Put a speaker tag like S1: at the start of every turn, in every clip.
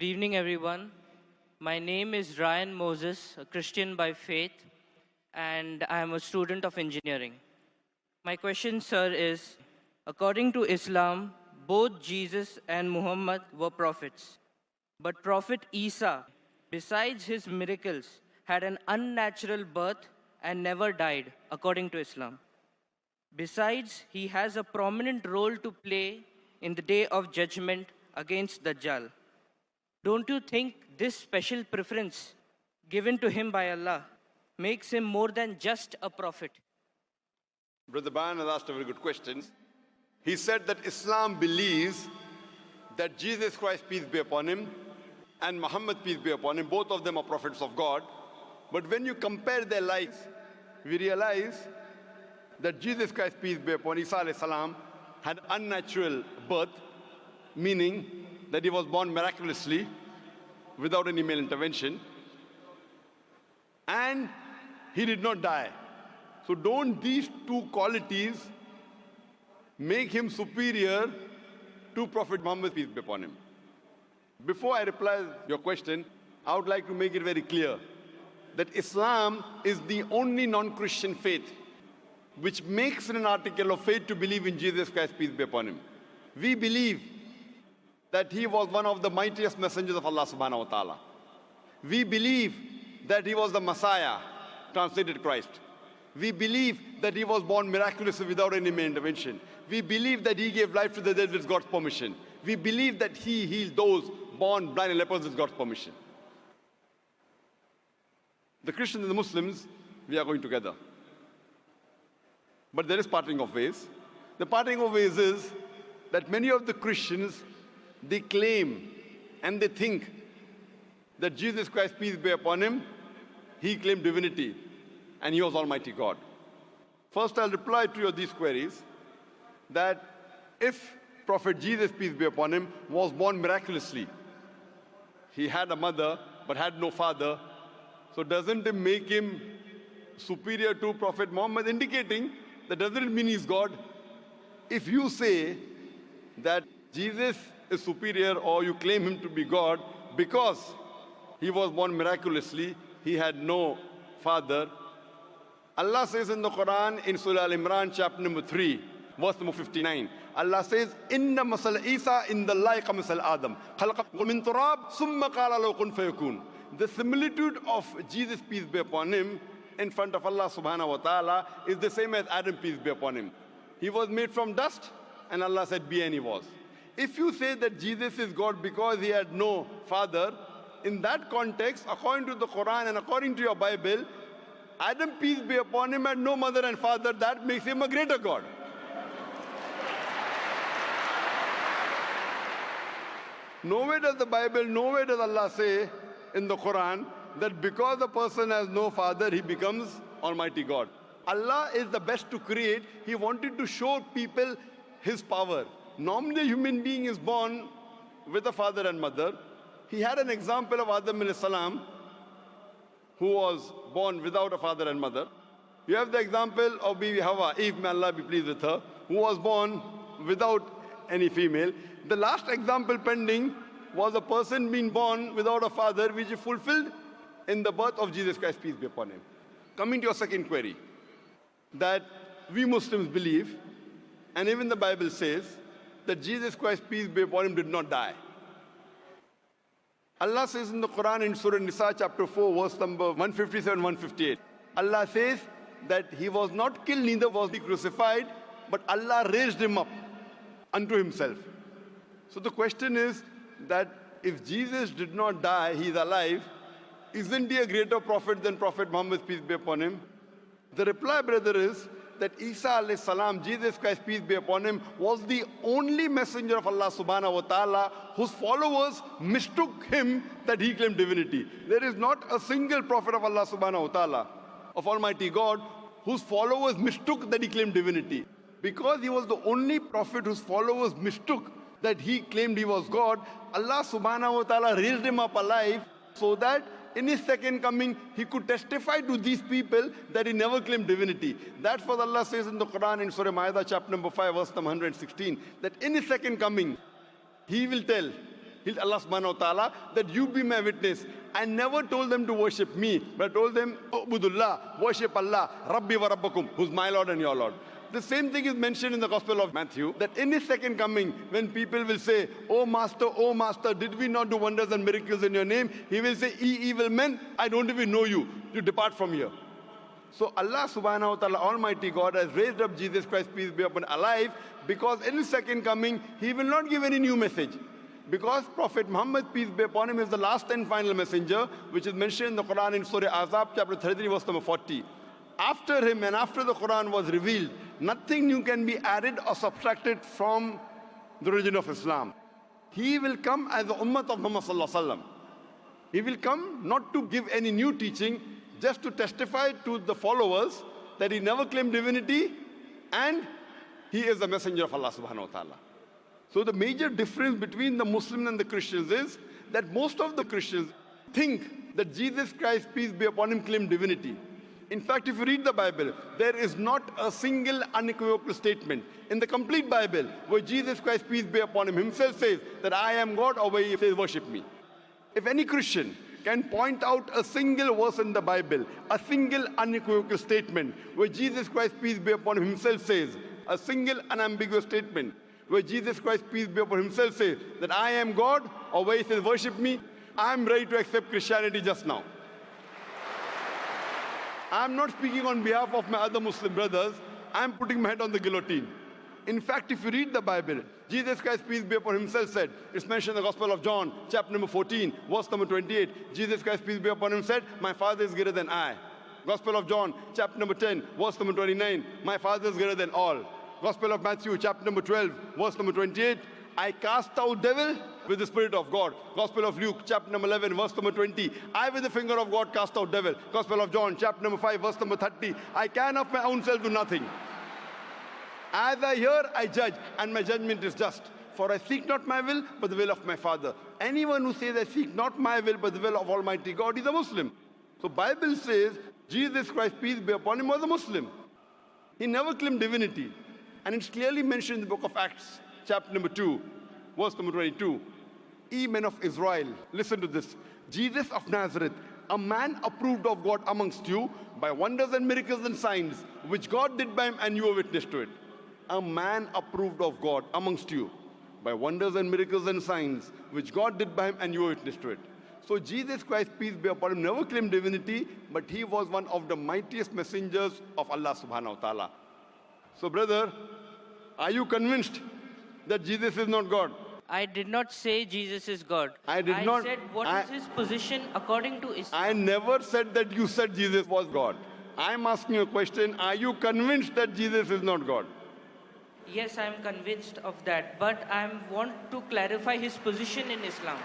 S1: evening, everyone. My name is Ryan Moses, a Christian by faith, and I am a student of engineering. My question, sir, is according to Islam, both Jesus and Muhammad were prophets. But Prophet Isa, besides his miracles, had an unnatural birth and never died, according to Islam. Besides, he has a prominent role to play in the day of judgment against Dajjal. Don't you think this special preference given to him by Allah makes him more than just a prophet?
S2: Brother Bayan has asked a very good question. He said that Islam believes that Jesus Christ, peace be upon him, and Muhammad, peace be upon him, both of them are prophets of God. But when you compare their lives, we realize that Jesus Christ, peace be upon Isa alayhi salam, had unnatural birth, meaning that he was born miraculously without any male intervention, and he did not die. So don't these two qualities make him superior to Prophet Muhammad, peace be upon him? Before I reply your question, I would like to make it very clear that Islam is the only non-Christian faith which makes it an article of faith to believe in Jesus Christ, peace be upon him. We believe that he was one of the mightiest messengers of Allah subhanahu wa ta'ala. We believe that he was the Messiah, translated Christ. We believe that he was born miraculously without any male intervention. We believe that he gave life to the dead with God's permission. We believe that he healed those born blind and lepers with God's permission. The Christians and the Muslims, we are going together. But there is parting of ways. The parting of ways is that many of the Christians, they claim and they think that Jesus Christ, peace be upon him, he claimed divinity and he was Almighty God. First, I'll reply to these queries that if Prophet Jesus, peace be upon him, was born miraculously, he had a mother but had no father, so doesn't it make him superior to Prophet Muhammad, indicating that doesn't mean he's God? If you say that Jesus is superior or you claim him to be God because he was born miraculously, he had no father. Allah says in the Quran in Surah Al-Imran chapter number 3, verse number 59, Allah says, Inna masal Isa in the like masal Adam. Khalaqahu min turab, summa qala lahu kun fayakun. The similitude of Jesus, peace be upon him, in front of Allah subhanahu wa ta'ala is the same as Adam, peace be upon him. He was made from dust and Allah said be, and he was. If you say that Jesus is God because he had no father, in that context, according to the Quran and according to your Bible, Adam, peace be upon him, had no mother and father. That makes him a greater God. Nowhere does the Bible, nowhere does Allah say in the Quran that because a person has no father, he becomes Almighty God. Allah is the best to create. He wanted to show people his power. Normally, a human being is born with a father and mother. He had an example of Adam alayhi salam, who was born without a father and mother. You have the example of Bibi Hawa, Eve, may Allah be pleased with her, who was born without any female. The last example pending was a person being born without a father, which is fulfilled in the birth of Jesus Christ, peace be upon him. Coming to your second query, that we Muslims believe, and even the Bible says, that Jesus Christ, peace be upon him, did not die. Allah says in the Quran in Surah Nisa chapter 4, verse number 157, 158, Allah says that he was not killed, neither was he crucified, but Allah raised him up unto himself. So the question is that if Jesus did not die, he is alive, isn't he a greater prophet than Prophet Muhammad, peace be upon him? The reply, brother, is that Isa alayhi salam, Jesus Christ, peace be upon him, was the only messenger of Allah subhanahu wa ta'ala whose followers mistook him that he claimed divinity. There is not a single prophet of Allah subhanahu wa ta'ala, of Almighty God, whose followers mistook that he claimed divinity. Because he was the only prophet whose followers mistook that he claimed he was God, Allah subhanahu wa ta'ala raised him up alive so that in his second coming, he could testify to these people that he never claimed divinity. That's what Allah says in the Quran in Surah Ma'idah chapter number 5, verse number 116, that in his second coming, he will tell Allah subhanahu wa ta'ala, that you be my witness. I never told them to worship me, but I told them, Ubudullah, worship Allah, Rabbi wa Rabbakum, who's my Lord and your Lord. The same thing is mentioned in the Gospel of Matthew, that in his second coming, when people will say, oh Master, did we not do wonders and miracles in your name? He will say, ye evil men, I don't even know you. You depart from here. So Allah subhanahu wa ta'ala, Almighty God, has raised up Jesus Christ, peace be upon him, alive, because in his second coming, he will not give any new message. Because Prophet Muhammad, peace be upon him, is the last and final messenger, which is mentioned in the Quran in Surah Azab, chapter 33, verse number 40. After him and after the Quran was revealed, nothing new can be added or subtracted from the religion of Islam. He will come as the ummah of Muhammad sallallahu alaihi wasallam. He will come not to give any new teaching, just to testify to the followers that he never claimed divinity and he is the messenger of Allah subhanahu wa ta'ala. So the major difference between the Muslims and the Christians is that most of the Christians think that Jesus Christ, peace be upon him, claimed divinity. In fact, if you read the Bible, there is not a single unequivocal statement in the complete Bible where Jesus Christ, peace be upon him, himself says that I am God, or where he says worship me. If any Christian can point out a single verse in the Bible, a single unequivocal statement where Jesus Christ, peace be upon him, himself says, a single unambiguous statement where Jesus Christ, peace be upon him, himself says that I am God, or where he says worship me, I am ready to accept Christianity just now. I am not speaking on behalf of my other Muslim brothers. I am putting my head on the guillotine. In fact, if you read the Bible, Jesus Christ, peace be upon him, himself said, it's mentioned in the Gospel of John, chapter number 14, verse number 28. Jesus Christ, peace be upon him, said, my Father is greater than I. Gospel of John, chapter number 10, verse number 29, my Father is greater than all. Gospel of Matthew, chapter number 12, verse number 28, I cast out devil with the Spirit of God. Gospel of Luke, chapter number 11, verse number 20, I with the finger of God cast out devil. Gospel of John, chapter number 5, verse number 30, I can of my own self do nothing. As I hear, I judge, and my judgment is just. For I seek not my will, but the will of my Father. Anyone who says, I seek not my will, but the will of Almighty God, is a Muslim. So Bible says, Jesus Christ, peace be upon him, was a Muslim. He never claimed divinity. And it's clearly mentioned in the book of Acts, chapter number 2, verse number 22. Ye men of Israel, listen to this. Jesus of Nazareth, a man approved of God amongst you by wonders and miracles and signs, which God did by him, and you were witness to it. A man approved of God amongst you by wonders and miracles and signs, which God did by him, and you were witness to it. So Jesus Christ, peace be upon him, never claimed divinity, but he was one of the mightiest messengers of Allah subhanahu wa ta'ala. So brother, are you convinced that Jesus is not God?
S1: I did not say Jesus is God.
S2: I
S1: said what is his position according to Islam.
S2: I never said that you said Jesus was God. I'm asking you a question. Are you convinced that Jesus is not God?
S1: Yes, I am convinced of that, but I want to clarify his position in Islam.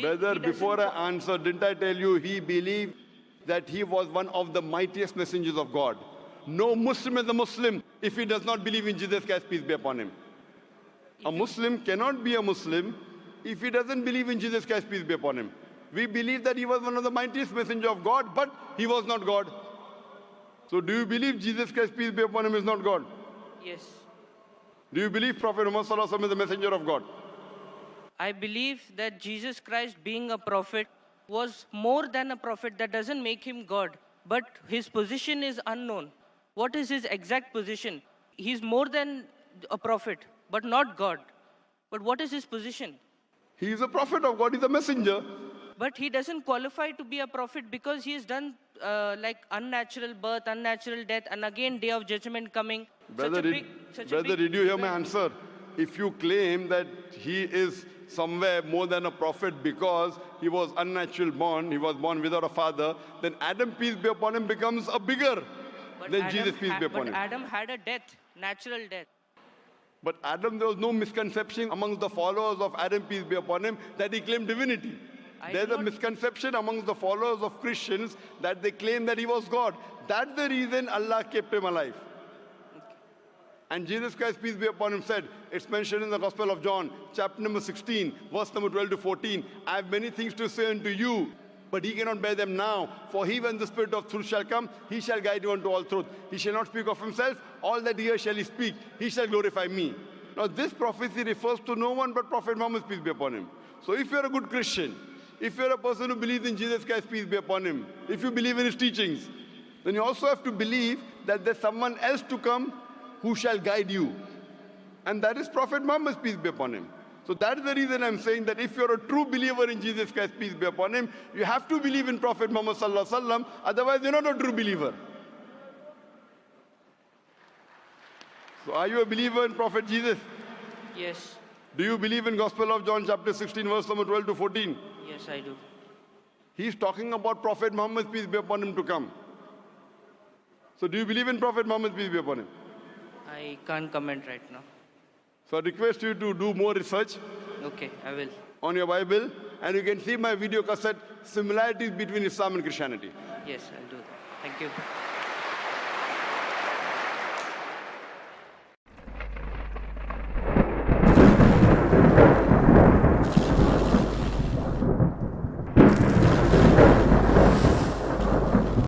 S2: Brother, before I answer, didn't I tell you he believed that he was one of the mightiest messengers of God? No Muslim is a Muslim if he does not believe in Jesus Christ, peace be upon him. A Muslim cannot be a Muslim if he doesn't believe in Jesus Christ, peace be upon him. We believe that he was one of the mightiest messengers of God, but he was not God. So do you believe Jesus Christ, peace be upon him, is not God?
S1: Yes.
S2: Do you believe Prophet Muhammad sallallahu alaihi wasallam is the messenger of God?
S1: I believe that Jesus Christ, being a prophet, was more than a prophet. That doesn't make him God, but his position is unknown. What is his exact position? He's more than a prophet, but not God. But what is his position?
S2: He is a prophet of God, he's a messenger.
S1: But he doesn't qualify to be a prophet because he has done like unnatural birth, unnatural death, and again day of judgment coming.
S2: Brother, did you hear my answer? If you claim that he is somewhere more than a prophet because he was unnatural born, he was born without a father, then Adam, peace be upon him, becomes a bigger than Jesus, peace be upon him.
S1: But Adam had a death, natural death.
S2: But Adam, there was no misconception amongst the followers of Adam, peace be upon him, that he claimed divinity. There's a misconception amongst the followers of Christians that they claim that he was God. That's the reason Allah kept him alive. And Jesus Christ, peace be upon him, said, it's mentioned in the Gospel of John, chapter number 16, verse number 12 to 14, I have many things to say unto you, but he cannot bear them now. For he, when the Spirit of truth shall come, he shall guide you unto all truth. He shall not speak of himself, all that he hears shall he speak. He shall glorify me. Now, this prophecy refers to no one but Prophet Muhammad, peace be upon him. So if you're a good Christian, if you're a person who believes in Jesus Christ, peace be upon him, if you believe in his teachings, then you also have to believe that there's someone else to come who shall guide you. And that is Prophet Muhammad, peace be upon him. So that is the reason I'm saying that if you're a true believer in Jesus Christ, peace be upon him, you have to believe in Prophet Muhammad sallallahu alaihi wasallam, otherwise you're not a true believer. So are you a believer in Prophet Jesus?
S1: Yes.
S2: Do you believe in Gospel of John chapter 16 verse number 12 to 14?
S1: Yes, I do.
S2: He's talking about Prophet Muhammad, peace be upon him, to come. So do you believe in Prophet Muhammad, peace be upon him?
S1: I can't comment right now.
S2: So I request you to do more research
S1: Okay, I will.
S2: on your Bible, and you can see my video cassette, similarities between Islam and Christianity.
S1: Yes, I'll do that. Thank you.